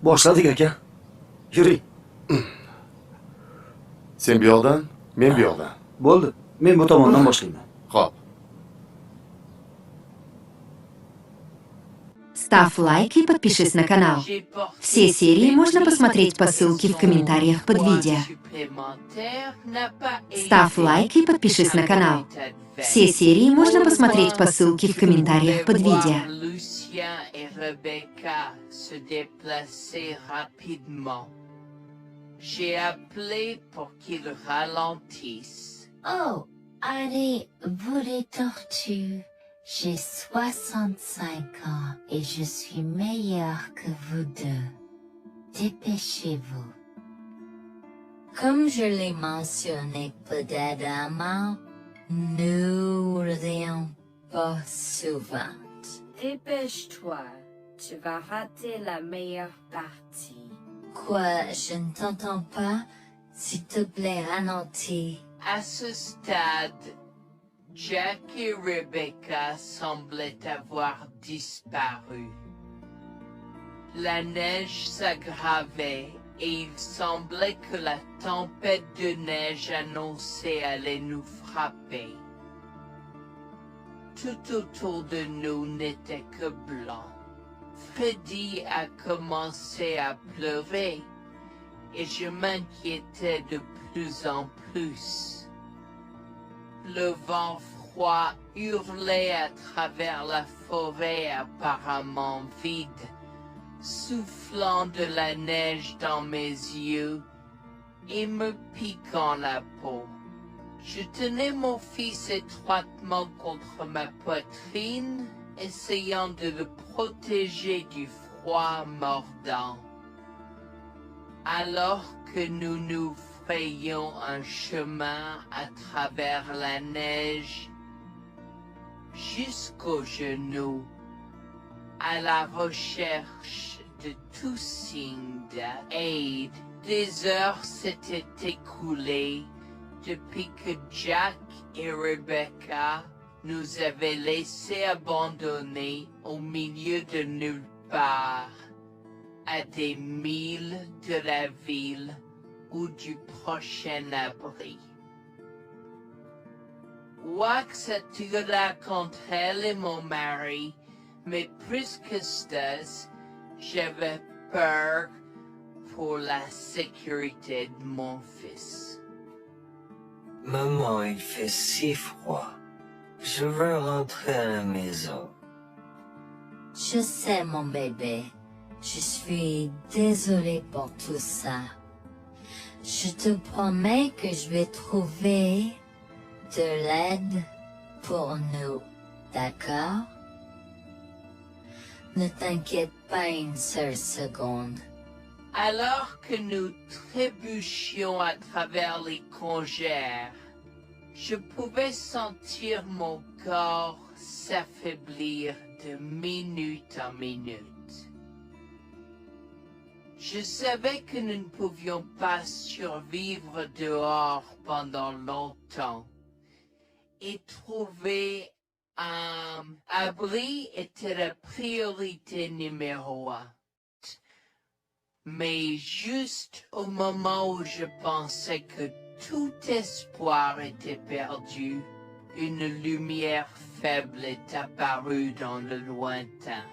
Başladık aka. Yürü. Sen bir yoldan, men bir yoldan. Bo'ldi. Men bu tomondan boshlayman. Hop. Ставь лайк и подпишись на канал. Все серии можно посмотреть по ссылке в комментариях под видео. Ставь лайк и подпишись на канал. Все серии можно посмотреть по ссылке в комментариях под видео. Lucien et Rebecca se déplacer rapidement. J'ai appelé pour qu'ils ralentissent. Oh, allez, vous les tortues. J'ai 65 ans et je suis meilleure que vous deux. Dépêchez-vous. Comme je l'ai mentionné peut-être avant, nous rions pas souvent. Dépêche-toi, tu vas rater la meilleure partie. Quoi, je ne t'entends pas? S'il te plaît, ralentis. À ce stade, Jack et Rebecca semblaient avoir disparu. La neige s'aggravait et il semblait que la tempête de neige annoncée allait nous frapper. Tout autour de nous n'était que blanc. Freddy a commencé à pleurer et je m'inquiétais de plus en plus. Le vent froid hurlait à travers la forêt apparemment vide, soufflant de la neige dans mes yeux et me piquant la peau. Je tenais mon fils étroitement contre ma poitrine, essayant de le protéger du froid mordant. Alors que nous nous frayions un chemin à travers la neige, jusqu'aux genoux, à la recherche de tout signe d'aide, des heures s'étaient écoulées depuis que Jack et Rebecca nous avaient laissés abandonnés au milieu de nulle part, à des milles de la ville ou du prochain abri. Wax attira contre elle et mon mari, mais plus que ça, j'avais peur pour la sécurité de mon fils. Maman, il fait si froid. Je veux rentrer à la maison. Je sais, mon bébé. Je suis désolée pour tout ça. Je te promets que je vais trouver de l'aide pour nous, d'accord? Ne t'inquiète pas une seule seconde. Alors que nous trébuchions à travers les congères, je pouvais sentir mon corps s'affaiblir de minute en minute. Je savais que nous ne pouvions pas survivre dehors pendant longtemps, et trouver un abri était la priorité numéro 1. Mais juste au moment où je pensais que tout espoir était perdu, une lumière faible est apparue dans le lointain.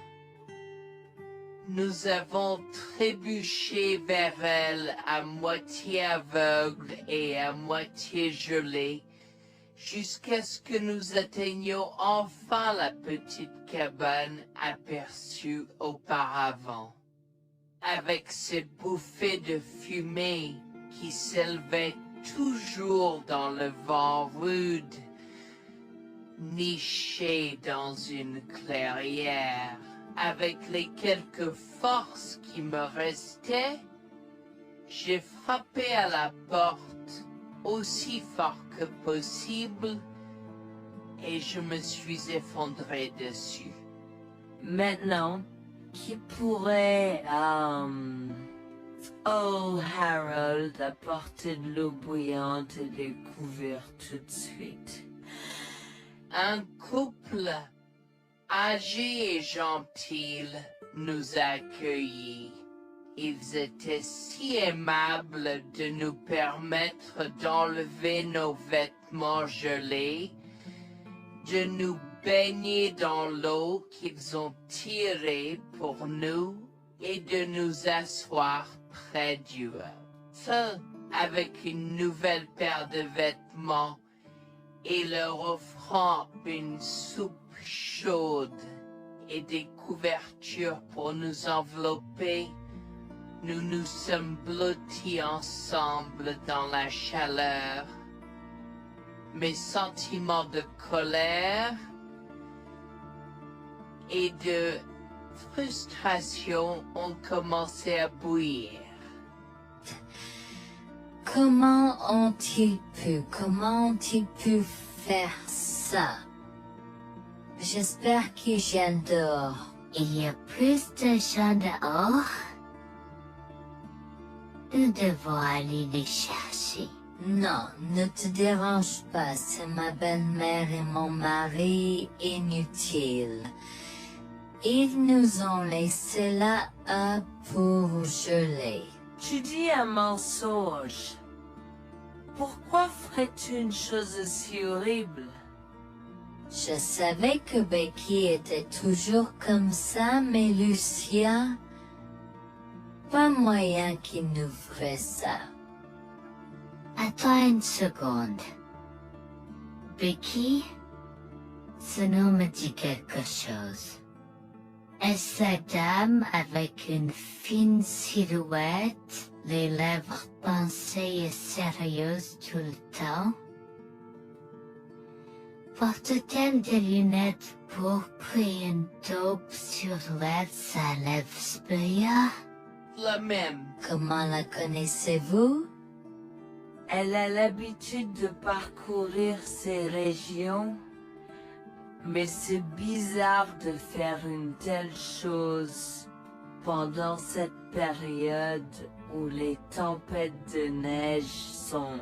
Nous avons trébuché vers elle à moitié aveugle et à moitié gelé, jusqu'à ce que nous atteignions enfin la petite cabane aperçue auparavant, avec ses bouffées de fumée qui s'élevaient toujours dans le vent rude, nichée dans une clairière. Avec les quelques forces qui me restaient, j'ai frappé à la porte aussi fort que possible et je me suis effondré dessus. Maintenant, qui pourrait, oh Harold, apporter de l'eau bouillante et des couverts tout de suite? Un couple âgé et gentil nous a accueillis. Ils étaient si aimables de nous permettre d'enlever nos vêtements gelés, de nous baigner dans l'eau qu'ils ont tirée pour nous et de nous asseoir près d'eux. Seuls avec une nouvelle paire de vêtements et leur offrant une soupe chaude et des couvertures pour nous envelopper, nous nous sommes blottis ensemble dans la chaleur. Mes sentiments de colère et de frustration ont commencé à bouillir. Comment ont-ils pu faire ça? J'espère qu'ils viennent dehors. Il y a plus de gens dehors? Nous devons aller les chercher. Non, ne te dérange pas, c'est ma belle-mère et mon mari inutiles. Ils nous ont laissé là pour geler. Tu dis un mensonge. Pourquoi ferais-tu une chose si horrible? Je savais que Becky était toujours comme ça, mais Lucia, pas moyen qu'il nous ferait ça. Attends une seconde. Becky, ce nom me dit quelque chose. Est-ce la dame avec une fine silhouette, les lèvres pincées et sérieuses tout le temps? Porte-t-elle des lunettes pourpres et une taupe sur l'aide sa lèvre spéa? La même. Comment la connaissez-vous? Elle a l'habitude de parcourir ces régions, mais c'est bizarre de faire une telle chose pendant cette période où les tempêtes de neige sont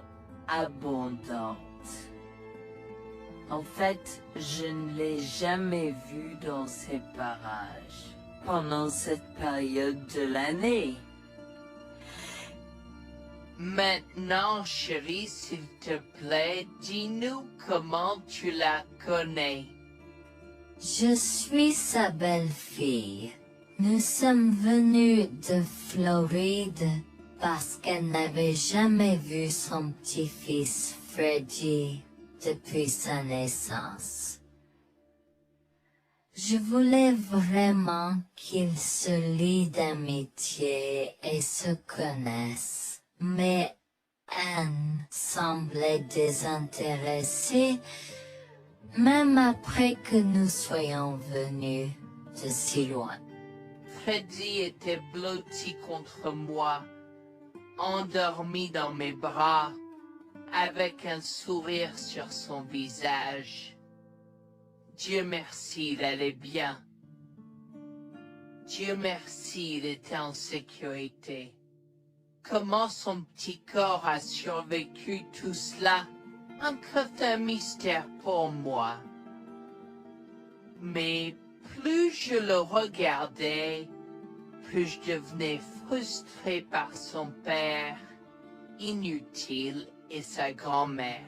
abondantes. En fait, je ne l'ai jamais vue dans ces parages pendant cette période de l'année. Maintenant, chérie, s'il te plaît, dis-nous comment tu la connais. Je suis sa belle-fille. Nous sommes venus de Floride parce qu'elle n'avait jamais vu son petit-fils Freddy depuis sa naissance. Je voulais vraiment qu'ils se lient d'amitié et se connaissent, mais Anne semblait désintéressée, même après que nous soyons venus de si loin. Freddy était blotti contre moi, endormi dans mes bras, avec un sourire sur son visage. Dieu merci, il allait bien. Dieu merci, il était en sécurité. Comment son petit corps a survécu tout cela? Encore un mystère pour moi. Mais plus je le regardais, plus je devenais frustré par son père, inutile, et sa grand-mère.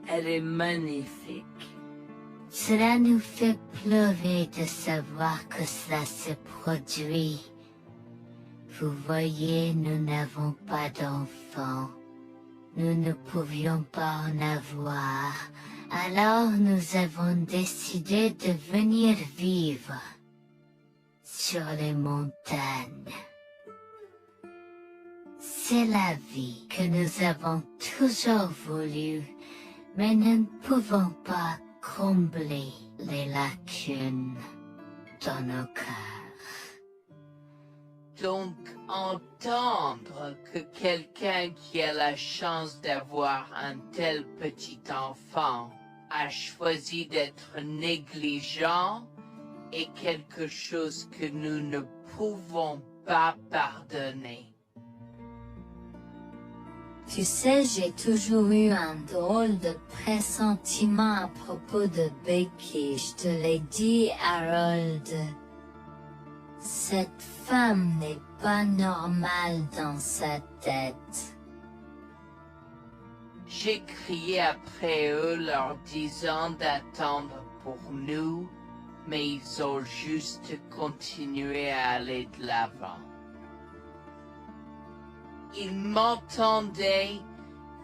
Elle est magnifique. Cela nous fait pleurer de savoir que cela se produit. Vous voyez, nous n'avons pas d'enfants. Nous ne pouvions pas en avoir. Alors nous avons décidé de venir vivre sur les montagnes. C'est la vie que nous avons toujours voulu, mais nous ne pouvons pas combler les lacunes dans nos cœurs. Donc, entendre que quelqu'un qui a la chance d'avoir un tel petit enfant a choisi d'être négligent est quelque chose que nous ne pouvons pas pardonner. Tu sais, j'ai toujours eu un drôle de pressentiment à propos de Becky, je te l'ai dit, Harold. Cette femme n'est pas normal dans sa tête. J'ai crié après eux leur disant d'attendre pour nous, mais ils ont juste continué à aller de l'avant. Ils m'entendaient,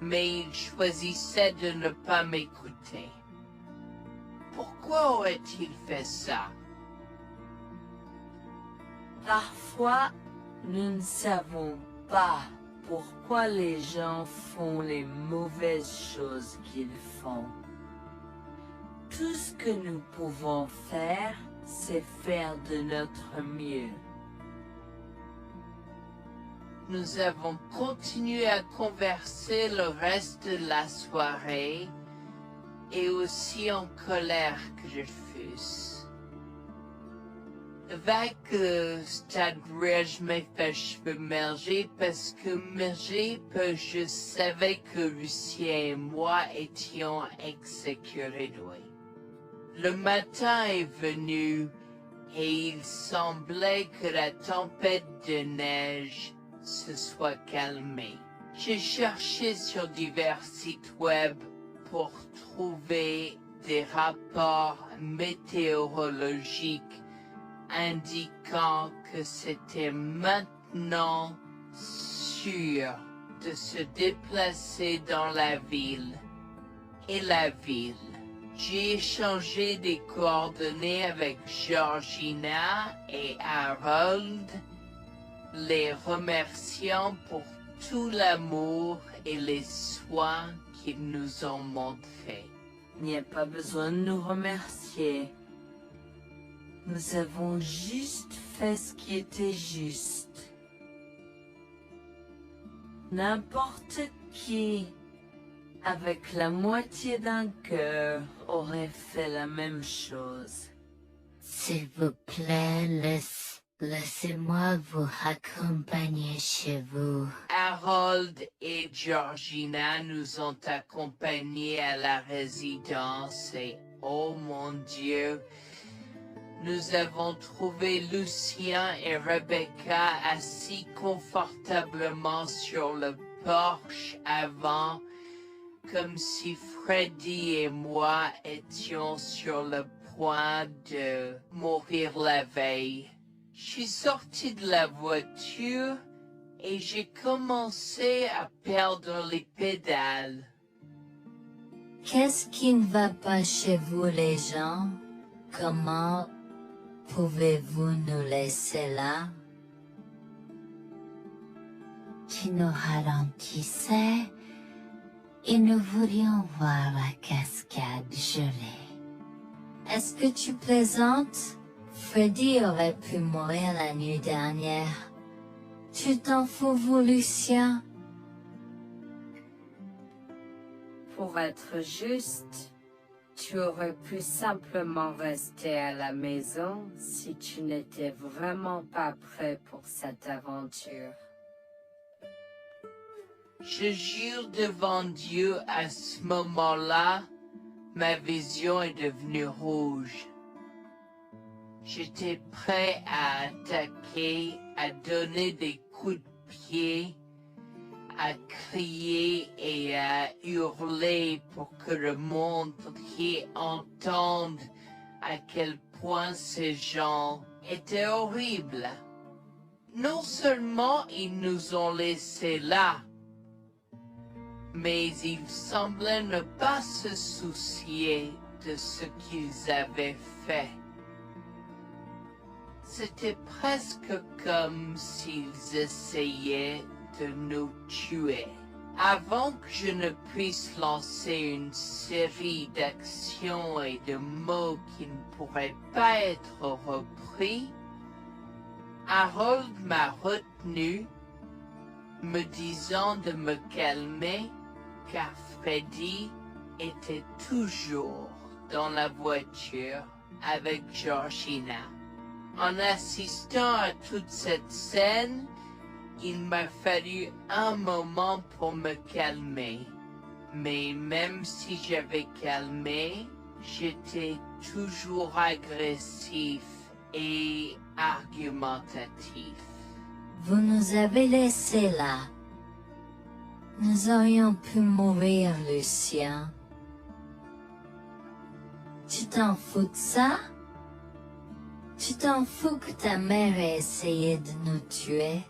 mais ils choisissaient de ne pas m'écouter. Pourquoi aurait-il fait ça? Parfois, nous ne savons pas pourquoi les gens font les mauvaises choses qu'ils font. Tout ce que nous pouvons faire, c'est faire de notre mieux. Nous avons continué à converser le reste de la soirée, et aussi en colère que je fusse. Avec je m'ai fait cheveux merger parce que je savais que Lucien et moi étions exécutés. Le matin est venu et il semblait que la tempête de neige se soit calmée. J'ai cherché sur divers sites web pour trouver des rapports météorologiques indiquant que c'était maintenant sûr de se déplacer dans la ville. Et la ville. J'ai échangé des coordonnées avec Georgina et Harold, les remerciant pour tout l'amour et les soins qu'ils nous ont montrés. Il n'y a pas besoin de nous remercier. Nous avons juste fait ce qui était juste. N'importe qui, avec la moitié d'un cœur, aurait fait la même chose. S'il vous plaît, laissez-moi vous accompagner chez vous. Harold et Georgina nous ont accompagnés à la résidence et, oh mon Dieu, nous avons trouvé Lucien et Rebecca assis confortablement sur le porche avant, comme si Freddy et moi étions sur le point de mourir la veille. Je suis sorti de la voiture et j'ai commencé à perdre les pédales. Qu'est-ce qui ne va pas chez vous, les gens? Comment pouvez-vous nous laisser là? Tu nous ralentissais et nous voulions voir la cascade gelée. Est-ce que tu plaisantes? Freddy aurait pu mourir la nuit dernière. Tu t'en fous, vous, Lucien? Pour être juste, tu aurais pu simplement rester à la maison si tu n'étais vraiment pas prêt pour cette aventure. Je jure devant Dieu, à ce moment-là, ma vision est devenue rouge. J'étais prêt à attaquer, à donner des coups de pied, à crier et à hurler pour que le monde entier entende à quel point ces gens étaient horribles. Non seulement ils nous ont laissés là, mais ils semblaient ne pas se soucier de ce qu'ils avaient fait. C'était presque comme s'ils essayaient de nous tuer. Avant que je ne puisse lancer une série d'actions et de mots qui ne pourraient pas être repris, Harold m'a retenu, me disant de me calmer, car Freddy était toujours dans la voiture avec Georgina. En assistant à toute cette scène, il m'a fallu un moment pour me calmer. Mais même si j'avais calmé, j'étais toujours agressif et argumentatif. Vous nous avez laissés là. Nous aurions pu mourir, Lucien. Tu t'en fous de ça? Tu t'en fous que ta mère ait essayé de nous tuer?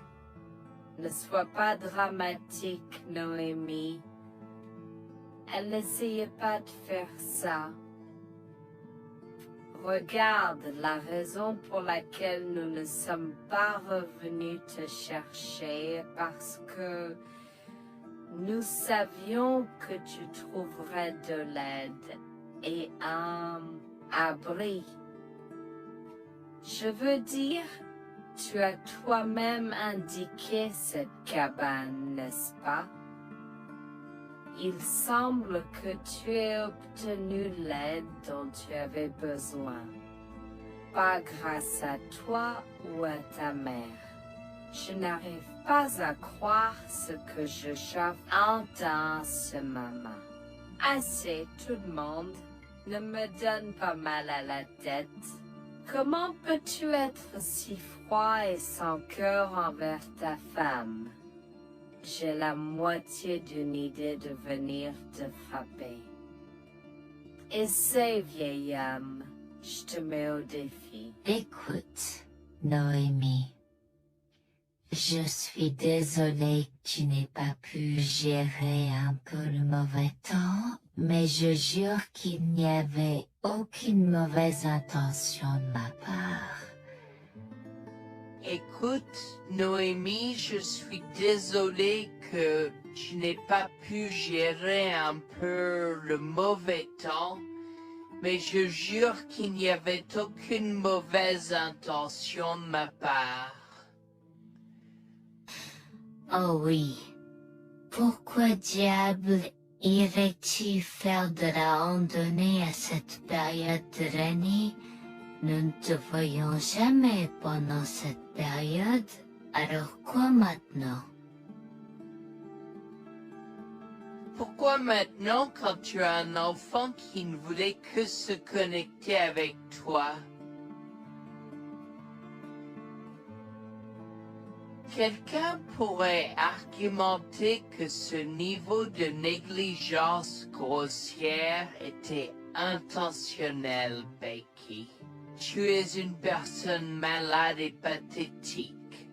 Ne sois pas dramatique, Noémie. Elle n'essayait pas de faire ça. Regarde, la raison pour laquelle nous ne sommes pas revenus te chercher est parce que nous savions que tu trouverais de l'aide et un abri. Je veux dire, tu as toi-même indiqué cette cabane, n'est-ce pas? Il semble que tu aies obtenu l'aide dont tu avais besoin. Pas grâce à toi ou à ta mère. Je n'arrive pas à croire ce que j'entends en ce moment. Assez, tout le monde. Ne me donne pas mal à la tête. Comment peux-tu être si froid et sans cœur envers ta femme? J'ai la moitié d'une idée de venir te frapper. Essaie, vieil homme. Je te mets au défi. Écoute, Noémie. Je suis désolée que tu n'aies pas pu gérer un peu le mauvais temps, mais je jure qu'il n'y avait aucune mauvaise intention de ma part. Écoute, Noémie, je suis désolée que tu n'aies pas pu gérer un peu le mauvais temps, mais je jure qu'il n'y avait aucune mauvaise intention de ma part. Oh oui. Pourquoi diable irais-tu faire de la randonnée à cette période de l'année? Nous ne te voyons jamais pendant cette période, alors quoi maintenant? Pourquoi maintenant quand tu as un enfant qui ne voulait que se connecter avec toi? Quelqu'un pourrait argumenter que ce niveau de négligence grossière était intentionnel, Becky. Tu es une personne malade et pathétique.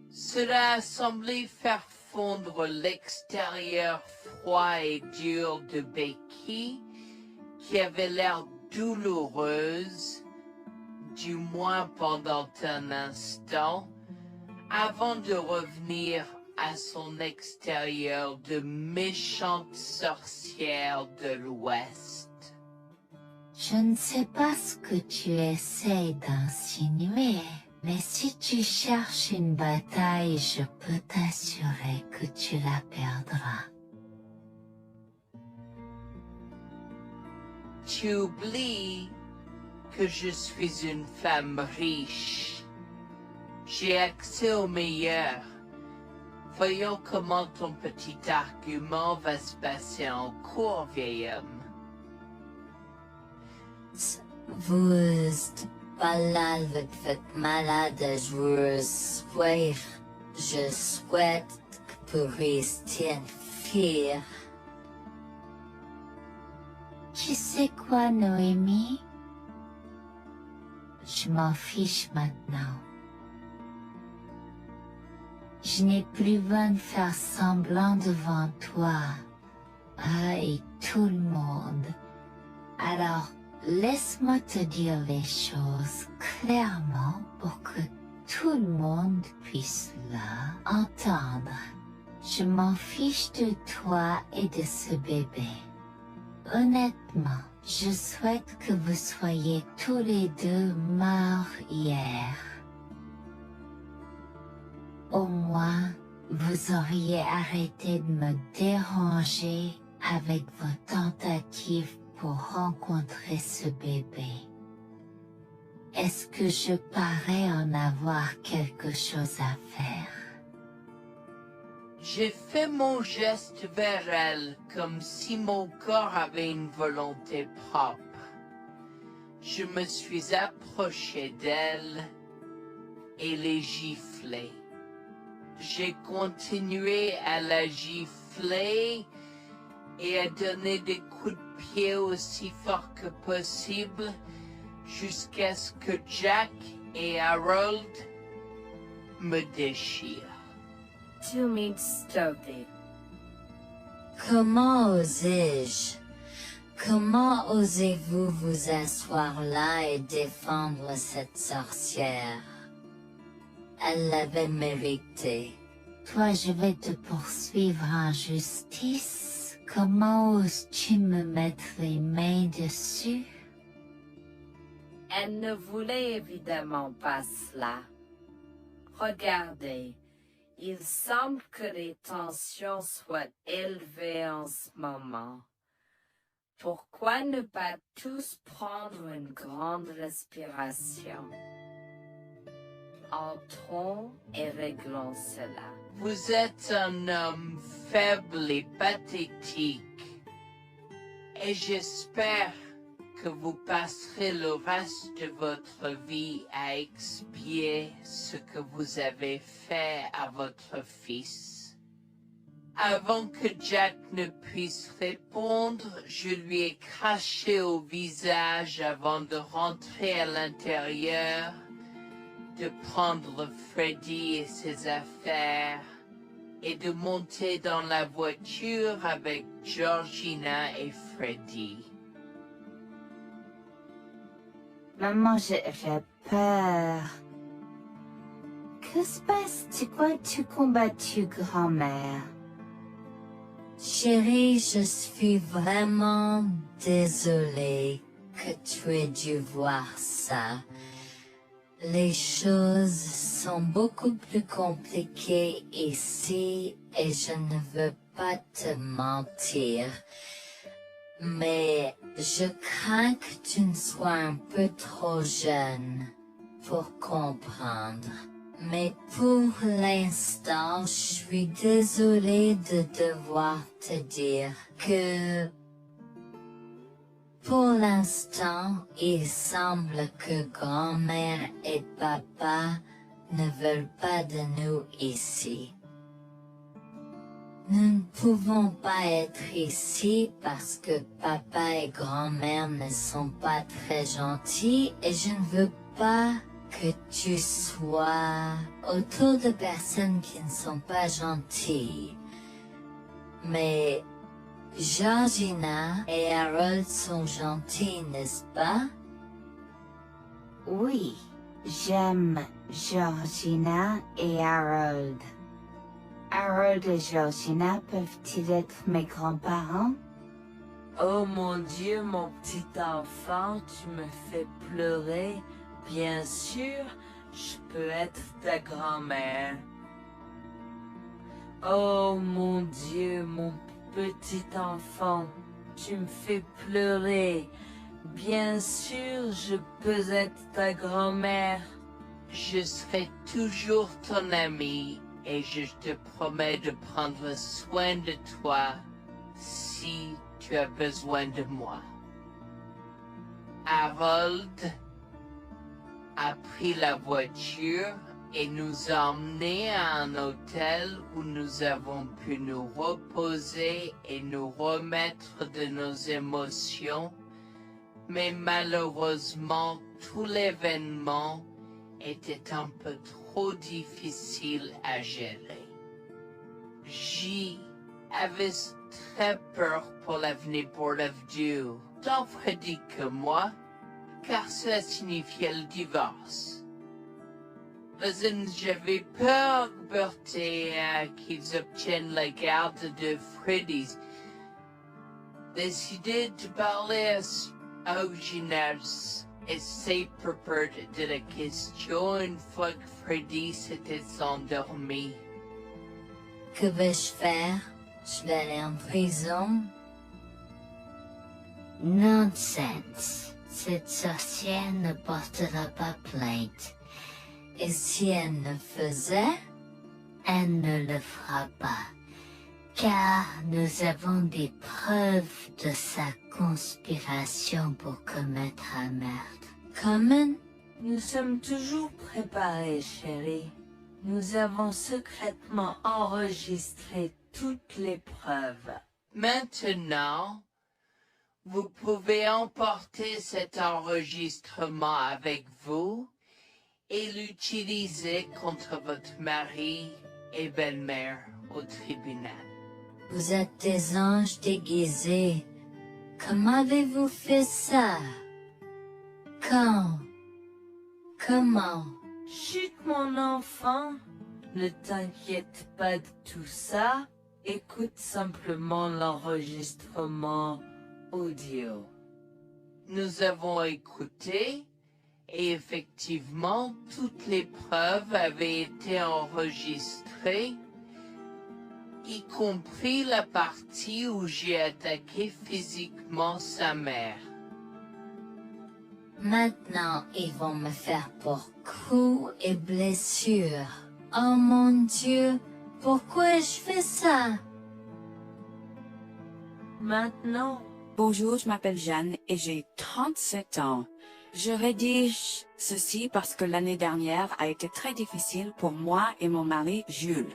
Cela a semblé faire fondre l'extérieur froid et dur de Becky, qui avait l'air douloureuse, du moins pendant un instant, avant de revenir à son extérieur de méchante sorcière de l'Ouest. Je ne sais pas ce que tu essaies d'insinuer, mais si tu cherches une bataille, je peux t'assurer que tu la perdras. Tu oublies que je suis une femme riche. J'ai accès au meilleur. Voyons comment ton petit argument va se passer en cours, vieil homme. Vous êtes pas là avec votre malade joueuse. Je souhaite que vous restiez fiers. Tu sais quoi, Noémie? Je m'en fiche maintenant. Je n'ai plus besoin de faire semblant devant toi et tout le monde. Alors, laisse-moi te dire les choses clairement pour que tout le monde puisse entendre. Je m'en fiche de toi et de ce bébé. Honnêtement, je souhaite que vous soyez tous les deux morts hier. Au moins, vous auriez arrêté de me déranger avec vos tentatives pour rencontrer ce bébé. Est-ce que je parais en avoir quelque chose à faire? J'ai fait mon geste vers elle comme si mon corps avait une volonté propre. Je me suis approché d'elle et l'ai giflée. j'ai continué à la gifler et à donner des coups de pied aussi fort que possible jusqu'à ce que Jack et Harold me déchirent. Tu m'instaudes. Comment osais-je? Comment osez-vous vous asseoir là et défendre cette sorcière? Elle l'avait mérité. Toi, je vais te poursuivre en justice. Comment oses-tu me mettre les mains dessus? Elle ne voulait évidemment pas cela. Regardez, il semble que les tensions soient élevées en ce moment. Pourquoi ne pas tous prendre une grande respiration? Entrons et réglons cela. Vous êtes un homme faible et pathétique, et j'espère que vous passerez le reste de votre vie à expier ce que vous avez fait à votre fils. Avant que Jack ne puisse répondre, je lui ai craché au visage avant de rentrer à l'intérieur, de prendre Freddy et ses affaires, et de monter dans la voiture avec Georgina et Freddy. Maman, j'ai peur. Que se passe-t-il? Pourquoi tu combattu, grand-mère? Chérie, je suis vraiment désolée que tu aies dû voir ça. Les choses sont beaucoup plus compliquées ici et je ne veux pas te mentir. Mais je crains que tu ne sois un peu trop jeune pour comprendre. Mais pour l'instant, je suis désolée de devoir te dire que pour l'instant, il semble que grand-mère et papa ne veulent pas de nous ici. Nous ne pouvons pas être ici parce que papa et grand-mère ne sont pas très gentils et je ne veux pas que tu sois autour de personnes qui ne sont pas gentilles. Mais Georgina et Harold sont gentils, n'est-ce pas? Oui, j'aime Georgina et Harold. Harold et Georgina peuvent-ils être mes grands-parents? Oh mon Dieu, mon petit enfant, tu me fais pleurer. Bien sûr, je peux être ta grand-mère. Oh mon Dieu, mon petit enfant, tu me fais pleurer. Bien sûr, je peux être ta grand-mère. Je serai toujours ton ami et je te promets de prendre soin de toi si tu as besoin de moi. Harold a pris la voiture et nous a emmenés à un hôtel où nous avons pu nous reposer et nous remettre de nos émotions, mais malheureusement tout l'événement était un peu trop difficile à gérer. J'y avais très peur pour l'avenir Board of Dieu, tant Freddy que moi, car cela signifiait le divorce. Mais j'avais peur, Bertie, qu'ils obtiennent la garde de Freddy. Décidé de parler au gymnase et c'est propos de la question une fois que Freddy s'était endormi. Que vais-je faire? Je vais aller en prison? Nonsense. Cette sorcière ne portera pas plainte. Et si elle le faisait, elle ne le fera pas. Car nous avons des preuves de sa conspiration pour commettre un meurtre. Comment? Nous sommes toujours préparés, chérie. Nous avons secrètement enregistré toutes les preuves. Maintenant, vous pouvez emporter cet enregistrement avec vous et l'utiliser contre votre mari et belle-mère au tribunal. Vous êtes des anges déguisés. Comment avez-vous fait ça? Quand? Comment? Chut, mon enfant, ne t'inquiète pas de tout ça. Écoute simplement l'enregistrement audio. Nous avons écouté et effectivement toutes les preuves avaient été enregistrées, y compris la partie où j'ai attaqué physiquement sa mère. Maintenant, ils vont me faire pour coups et blessures. Oh mon Dieu, pourquoi je fais ça? Maintenant, Bonjour, je m'appelle Jeanne et j'ai 37 ans. Je rédige ceci parce que l'année dernière a été très difficile pour moi et mon mari Jules.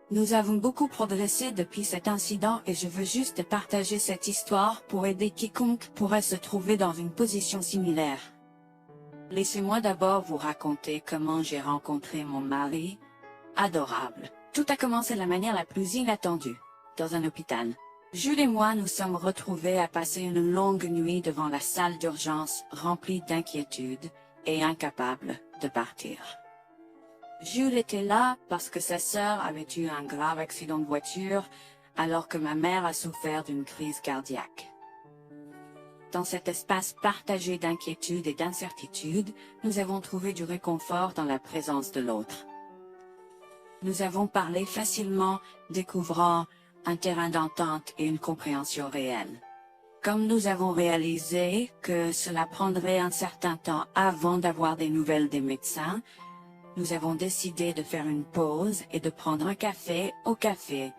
Nous avons beaucoup progressé depuis cet incident et je veux juste partager cette histoire pour aider quiconque pourrait se trouver dans une position similaire. Laissez-moi d'abord vous raconter comment j'ai rencontré mon mari, adorable. Tout a commencé de la manière la plus inattendue, dans un hôpital. Jules et moi nous sommes retrouvés à passer une longue nuit devant la salle d'urgence remplie d'inquiétude et incapables de partir. Jules était là parce que sa sœur avait eu un grave accident de voiture alors que ma mère a souffert d'une crise cardiaque. Dans cet espace partagé d'inquiétude et d'incertitude, nous avons trouvé du réconfort dans la présence de l'autre. Nous avons parlé facilement, découvrant un terrain d'entente et une compréhension réelle. Comme nous avons réalisé que cela prendrait un certain temps avant d'avoir des nouvelles des médecins, nous avons décidé de faire une pause et de prendre un café au café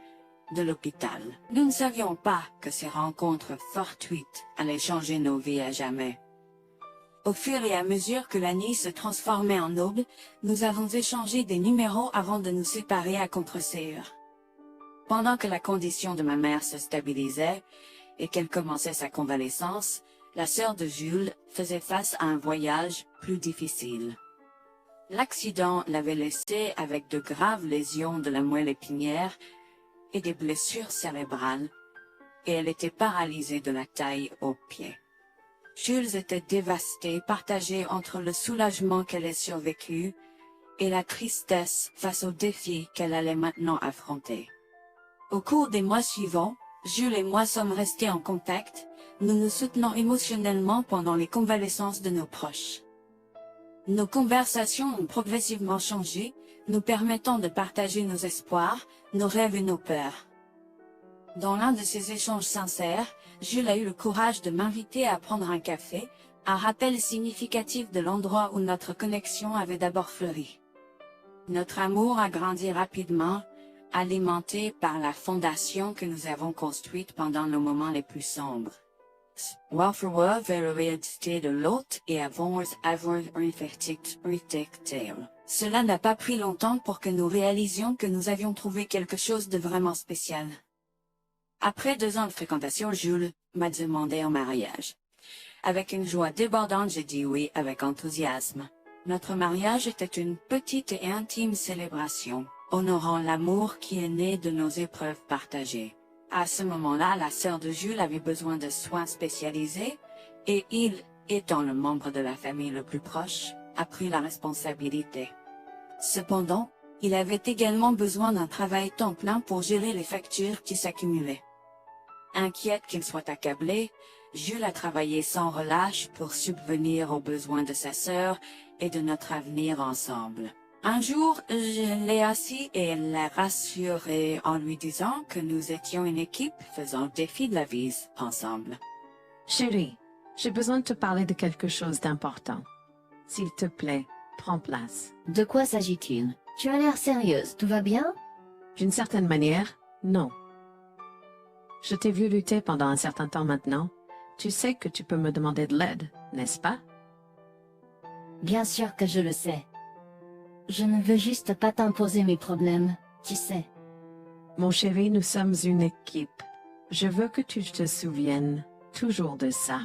de l'hôpital. Nous ne savions pas que ces rencontres fortuites allaient changer nos vies à jamais. Au fur et à mesure que la nuit se transformait en aube, nous avons échangé des numéros avant de nous séparer à contre-sœur. Pendant que la condition de ma mère se stabilisait et qu'elle commençait sa convalescence, la sœur de Jules faisait face à un voyage plus difficile. L'accident l'avait laissée avec de graves lésions de la moelle épinière et des blessures cérébrales, et elle était paralysée de la taille aux pieds. Jules était dévasté, partagé entre le soulagement qu'elle ait survécu et la tristesse face aux défis qu'elle allait maintenant affronter. Au cours des mois suivants, Jules et moi sommes restés en contact, nous nous soutenons émotionnellement pendant les convalescences de nos proches. Nos conversations ont progressivement changé, nous permettant de partager nos espoirs, nos rêves et nos peurs. Dans l'un de ces échanges sincères, Jules a eu le courage de m'inviter à prendre un café, un rappel significatif de l'endroit où notre connexion avait d'abord fleuri. Notre amour a grandi rapidement, alimenté par la fondation que nous avons construite pendant nos moments les plus sombres. Varför vers l'identité de l'autre et avons avoir un. Cela n'a pas pris longtemps pour que nous réalisions que nous avions trouvé quelque chose de vraiment spécial. Après 2 ans de fréquentation, Jules m'a demandé en mariage. Avec une joie débordante, j'ai dit oui avec enthousiasme. Notre mariage était une petite et intime célébration, honorant l'amour qui est né de nos épreuves partagées. À ce moment-là, la sœur de Jules avait besoin de soins spécialisés, et il, étant le membre de la famille le plus proche, a pris la responsabilité. Cependant, il avait également besoin d'un travail temps plein pour gérer les factures qui s'accumulaient. Inquiète qu'il soit accablé, Jules a travaillé sans relâche pour subvenir aux besoins de sa sœur et de notre avenir ensemble. Un jour, je l'ai assis et l'ai rassuré en lui disant que nous étions une équipe faisant le défi de la vie ensemble. Chérie, j'ai besoin de te parler de quelque chose d'important. S'il te plaît, prends place. De quoi s'agit-il? Tu as l'air sérieuse, tout va bien? D'une certaine manière, non. Je t'ai vu lutter pendant un certain temps maintenant. Tu sais que tu peux me demander de l'aide, n'est-ce pas? Bien sûr que je le sais. Je ne veux juste pas t'imposer mes problèmes, tu sais. Mon chéri, nous sommes une équipe. Je veux que tu te souviennes toujours de ça.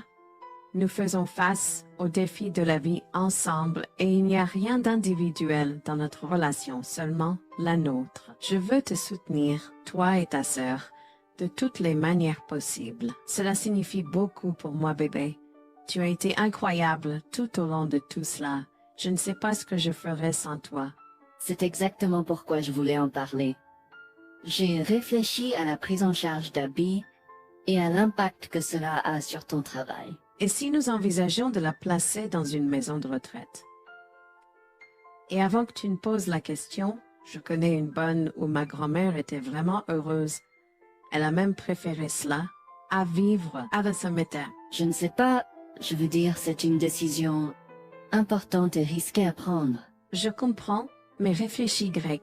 Nous faisons face aux défis de la vie ensemble et il n'y a rien d'individuel dans notre relation, seulement la nôtre. Je veux te soutenir, toi et ta sœur, de toutes les manières possibles. Cela signifie beaucoup pour moi, bébé. Tu as été incroyable tout au long de tout cela. Je ne sais pas ce que je ferais sans toi. C'est exactement pourquoi je voulais en parler. J'ai réfléchi à la prise en charge d'Abby et à l'impact que cela a sur ton travail. Et si nous envisageons de la placer dans une maison de retraite? Et avant que tu ne poses la question, je connais une bonne où ma grand-mère était vraiment heureuse. Elle a même préféré cela à vivre à la Sommeter. Je ne sais pas, je veux dire, c'est une décision importante et risquée à prendre. Je comprends, mais réfléchis, Greg.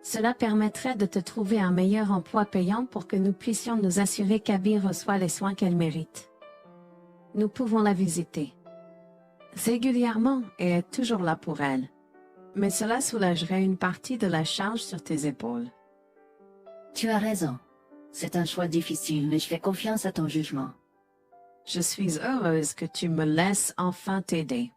Cela permettrait de te trouver un meilleur emploi payant pour que nous puissions nous assurer qu'Abby reçoit les soins qu'elle mérite. Nous pouvons la visiter régulièrement et être toujours là pour elle. Mais cela soulagerait une partie de la charge sur tes épaules. Tu as raison. C'est un choix difficile, mais je fais confiance à ton jugement. Je suis heureuse que tu me laisses enfin t'aider.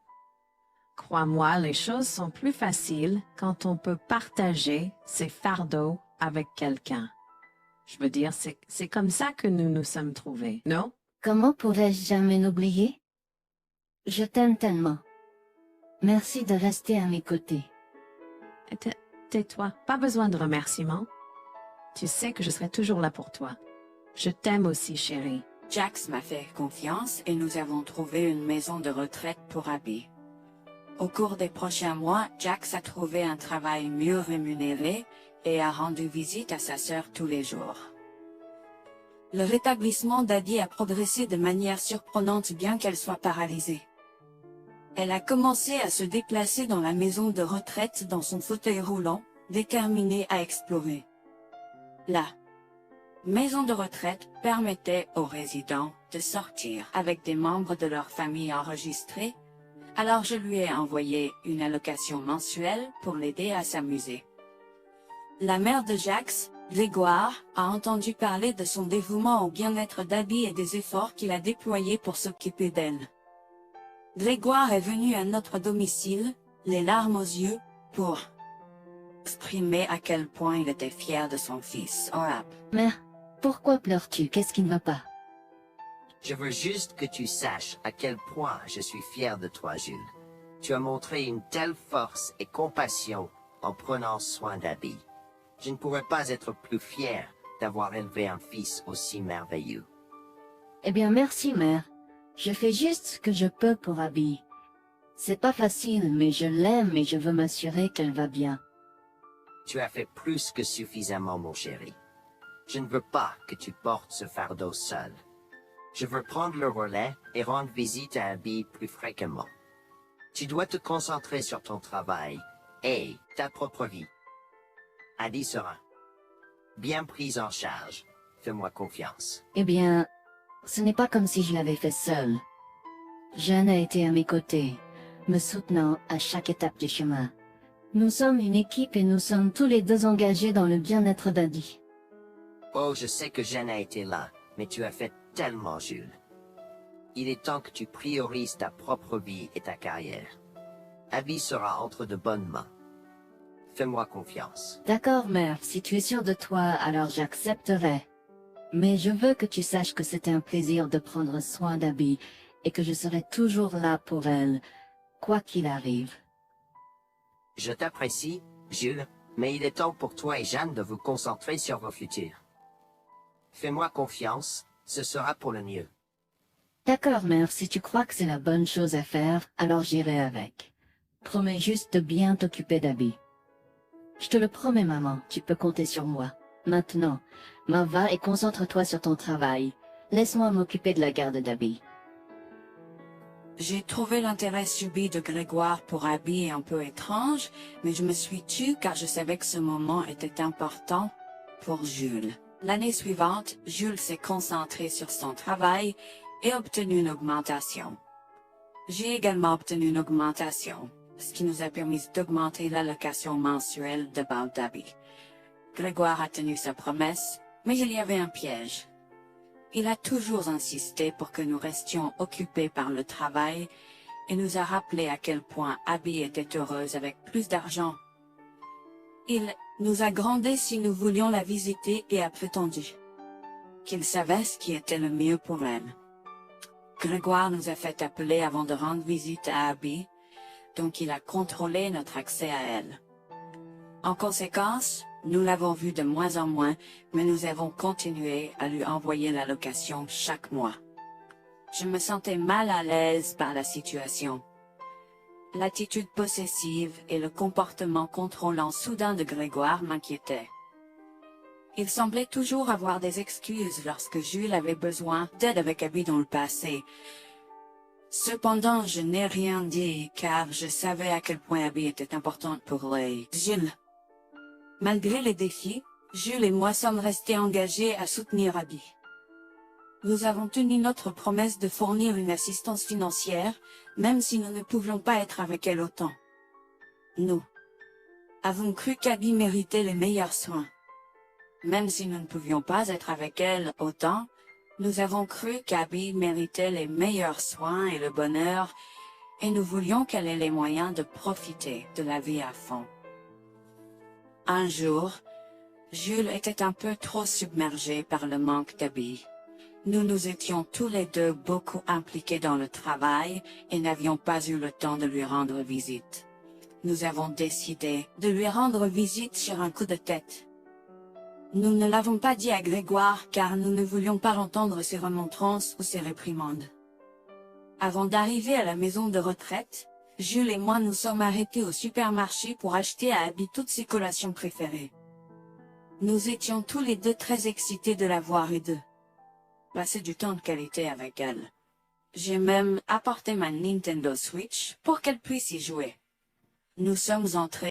Crois-moi, les choses sont plus faciles quand on peut partager ses fardeaux avec quelqu'un. Je veux dire, c'est comme ça que nous nous sommes trouvés, non? Comment pourrais-je jamais l'oublier? Je t'aime tellement. Merci de rester à mes côtés. Tais-toi, pas besoin de remerciements. Tu sais que je serai toujours là pour toi. Je t'aime aussi, chérie. Jax m'a fait confiance et nous avons trouvé une maison de retraite pour Abby. Au cours des prochains mois, Jax a trouvé un travail mieux rémunéré et a rendu visite à sa sœur tous les jours. Le rétablissement d'Abby a progressé de manière surprenante bien qu'elle soit paralysée. Elle a commencé à se déplacer dans la maison de retraite dans son fauteuil roulant, déterminée à explorer. La maison de retraite permettait aux résidents de sortir avec des membres de leur famille enregistrés, alors je lui ai envoyé une allocation mensuelle pour l'aider à s'amuser. La mère de Jax, Grégoire, a entendu parler de son dévouement au bien-être d'Abby et des efforts qu'il a déployés pour s'occuper d'elle. Grégoire est venu à notre domicile, les larmes aux yeux, pour exprimer à quel point il était fier de son fils, Orab. Mère, pourquoi pleures-tu? Qu'est-ce qui ne va pas? Je veux juste que tu saches à quel point je suis fier de toi, Jules. Tu as montré une telle force et compassion en prenant soin d'Abby. Je ne pourrais pas être plus fier d'avoir élevé un fils aussi merveilleux. Eh bien, merci, mère. Je fais juste ce que je peux pour Abby. C'est pas facile, mais je l'aime et je veux m'assurer qu'elle va bien. Tu as fait plus que suffisamment, mon chéri. Je ne veux pas que tu portes ce fardeau seul. Je veux prendre le relais et rendre visite à Abby plus fréquemment. Tu dois te concentrer sur ton travail et ta propre vie. Abby sera bien prise en charge. Fais-moi confiance. Eh bien, ce n'est pas comme si je l'avais fait seule. Jeanne a été à mes côtés, me soutenant à chaque étape du chemin. Nous sommes une équipe et nous sommes tous les deux engagés dans le bien-être d'Abby. Oh, je sais que Jeanne a été là, mais tu as fait tellement, Jules. Il est temps que tu priorises ta propre vie et ta carrière. Abby sera entre de bonnes mains. Fais-moi confiance. D'accord, mère, si tu es sûre de toi, alors j'accepterai. Mais je veux que tu saches que c'était un plaisir de prendre soin d'Abby et que je serai toujours là pour elle, quoi qu'il arrive. Je t'apprécie, Jules, mais il est temps pour toi et Jeanne de vous concentrer sur vos futurs. Fais-moi confiance, ce sera pour le mieux. D'accord, mère, si tu crois que c'est la bonne chose à faire, alors j'irai avec. Promets juste de bien t'occuper d'Abby. Je te le promets, maman, tu peux compter sur moi. Maintenant, va et concentre-toi sur ton travail. Laisse-moi m'occuper de la garde d'Abby. J'ai trouvé l'intérêt subi de Grégoire pour Abby un peu étrange, mais je me suis tue car je savais que ce moment était important pour Jules. L'année suivante, Jules s'est concentré sur son travail et obtenu une augmentation. J'ai également obtenu une augmentation. ce qui nous a permis d'augmenter l'allocation mensuelle de Bal d'Abby. Grégoire a tenu sa promesse, mais il y avait un piège. Il a toujours insisté pour que nous restions occupés par le travail et nous a rappelé à quel point Abby était heureuse avec plus d'argent. Il nous a grondé si nous voulions la visiter et a prétendu qu'il savait ce qui était le mieux pour elle. Grégoire nous a fait appeler avant de rendre visite à Abby, donc il a contrôlé notre accès à elle. En conséquence, nous l'avons vue de moins en moins, mais nous avons continué à lui envoyer l'allocation chaque mois. Je me sentais mal à l'aise par la situation. L'attitude possessive et le comportement contrôlant soudain de Grégoire m'inquiétaient. Il semblait toujours avoir des excuses lorsque Jules avait besoin d'aide avec Abby dans le passé. Cependant, je n'ai rien dit car je savais à quel point Abby était importante pour Jules. Malgré les défis, Jules et moi sommes restés engagés à soutenir Abby. Nous avons tenu notre promesse de fournir une assistance financière, même si nous ne pouvions pas être avec elle autant. Nous avons cru qu'Abby méritait les meilleurs soins. Même si nous ne pouvions pas être avec elle autant, nous avons cru qu'Abby méritait les meilleurs soins et le bonheur, et nous voulions qu'elle ait les moyens de profiter de la vie à fond. Un jour, Jules était un peu trop submergé par le manque d'Abby. Nous nous étions tous les deux beaucoup impliqués dans le travail et n'avions pas eu le temps de lui rendre visite. Nous avons décidé de lui rendre visite sur un coup de tête. Nous ne l'avons pas dit à Grégoire car nous ne voulions pas entendre ses remontrances ou ses réprimandes. Avant d'arriver à la maison de retraite, Jules et moi nous sommes arrêtés au supermarché pour acheter à Abby toutes ses collations préférées. Nous étions tous les deux très excités de la voir et de passer du temps de qualité avec elle. J'ai même apporté ma Nintendo Switch pour qu'elle puisse y jouer. Nous sommes entrés